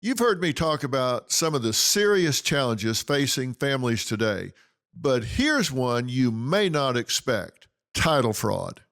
You've heard me talk about some of the serious challenges facing families today, but here's one you may not expect: title fraud.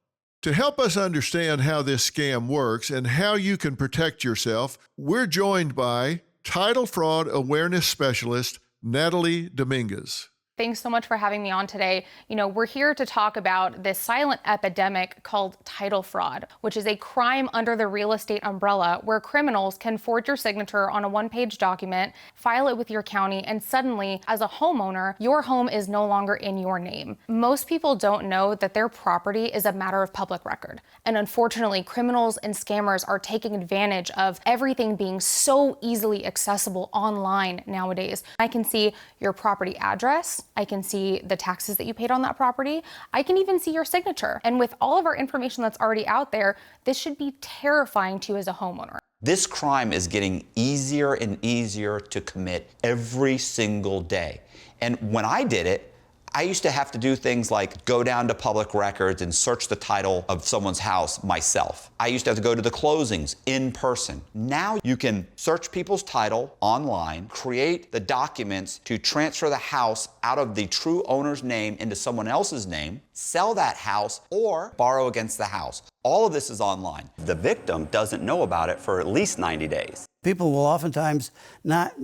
To help us understand how this scam works and how you can protect yourself, we're joined by title fraud awareness specialist Natalie Dominguez. Thanks so much for having me on today. We're here to talk about this silent epidemic called title fraud, which is a crime under the real estate umbrella where criminals can forge your signature on a one-page document, file it with your county, and suddenly, as a homeowner, your home is no longer in your name. Most people don't know that their property is a matter of public record. And unfortunately, criminals and scammers are taking advantage of everything being so easily accessible online nowadays. I can see your property address. I can see the taxes that you paid on that property. I can even see your signature. And with all of our information that's already out there, this should be terrifying to you as a homeowner. This crime is getting easier and easier to commit every single day. And when I did it, I used to have to do things like go down to public records and search the title of someone's house myself. I used to have to go to the closings in person. Now you can search people's title online, create the documents to transfer the house out of the true owner's name into someone else's name, sell that house, or borrow against the house. All of this is online. The victim doesn't know about it for at least 90 days. People will oftentimes not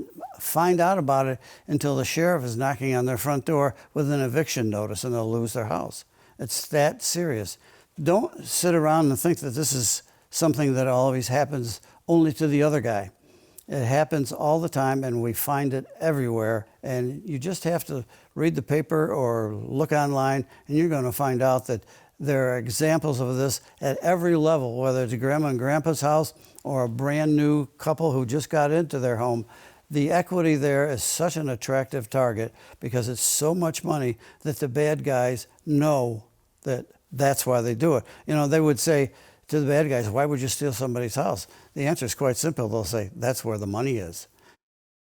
find out about it until the sheriff is knocking on their front door with an eviction notice, and they'll lose their house. It's that serious. Don't sit around and think that this is something that always happens only to the other guy. It happens all the time, and we find it everywhere. And you just have to read the paper or look online, and you're going to find out that there are examples of this at every level, whether it's grandma and grandpa's house or a brand new couple who just got into their home. The equity there is such an attractive target because it's so much money that the bad guys know that that's why they do it. They would say to the bad guys, why would you steal somebody's house? The answer is quite simple. They'll say, that's where the money is.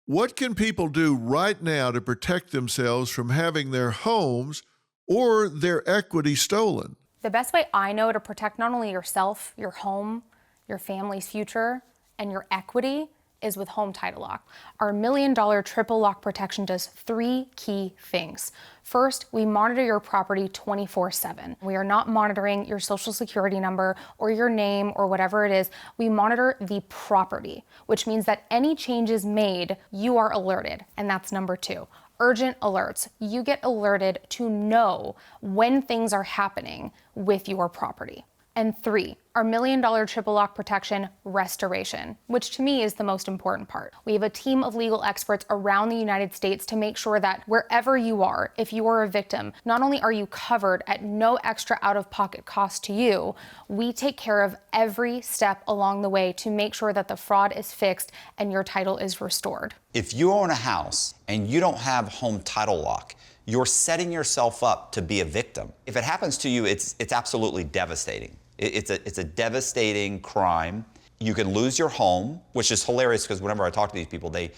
What can people do right now to protect themselves from having their homes or their equity stolen? The best way I know to protect not only yourself, your home, your family's future, and your equity is with Home Title Lock. Our $1 million triple lock protection does 3 key things. First, we monitor your property 24/7. We are not monitoring your social security number or your name or whatever it is. We monitor the property, which means that any changes made, you are alerted. And that's number 2. Urgent alerts. You get alerted to know when things are happening with your property. And 3, our $1 million triple lock protection restoration, which to me is the most important part. We have a team of legal experts around the United States to make sure that wherever you are, if you are a victim, not only are you covered at no extra out-of-pocket cost to you, we take care of every step along the way to make sure that the fraud is fixed and your title is restored. If you own a house and you don't have Home Title Lock, you're setting yourself up to be a victim. If it happens to you, it's absolutely devastating. It's a devastating crime. You can lose your home, which is hilarious because whenever I talk to these people, they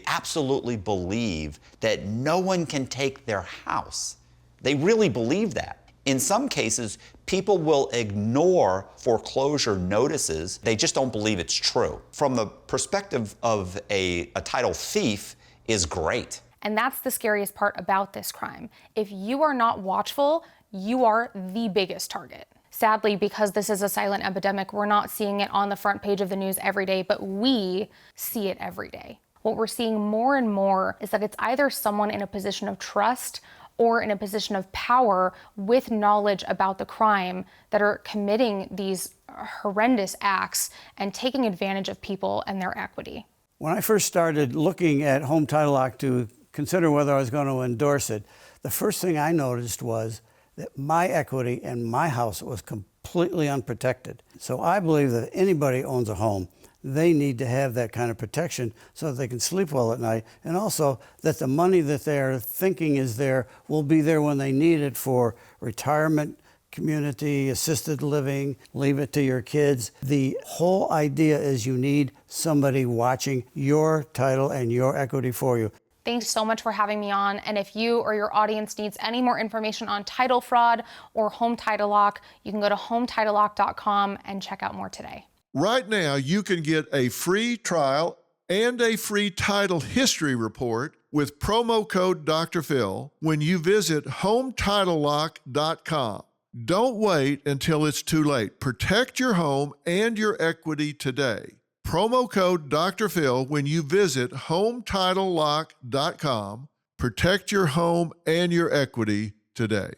absolutely believe that no one can take their house. They really believe that. In some cases, people will ignore foreclosure notices. They just don't believe it's true. From the perspective of a title thief, is great. And that's the scariest part about this crime. If you are not watchful, you are the biggest target. Sadly, because this is a silent epidemic, we're not seeing it on the front page of the news every day, but we see it every day. What we're seeing more and more is that it's either someone in a position of trust or in a position of power with knowledge about the crime that are committing these horrendous acts and taking advantage of people and their equity. When I first started looking at Home Title Lock to consider whether I was going to endorse it, the first thing I noticed was that my equity in my house was completely unprotected. So I believe that if anybody owns a home, they need to have that kind of protection so that they can sleep well at night, and also that the money that they're thinking is there will be there when they need it for retirement, community, assisted living, leave it to your kids. The whole idea is you need somebody watching your title and your equity for you. Thanks so much for having me on. And if you or your audience needs any more information on title fraud or Home Title Lock, you can go to hometitlelock.com and check out more today. Right now, you can get a free trial and a free title history report with promo code Dr. Phil when you visit hometitlelock.com. Don't wait until it's too late. Protect your home and your equity today. Promo code Dr. Phil when you visit hometitlelock.com. Protect your home and your equity today.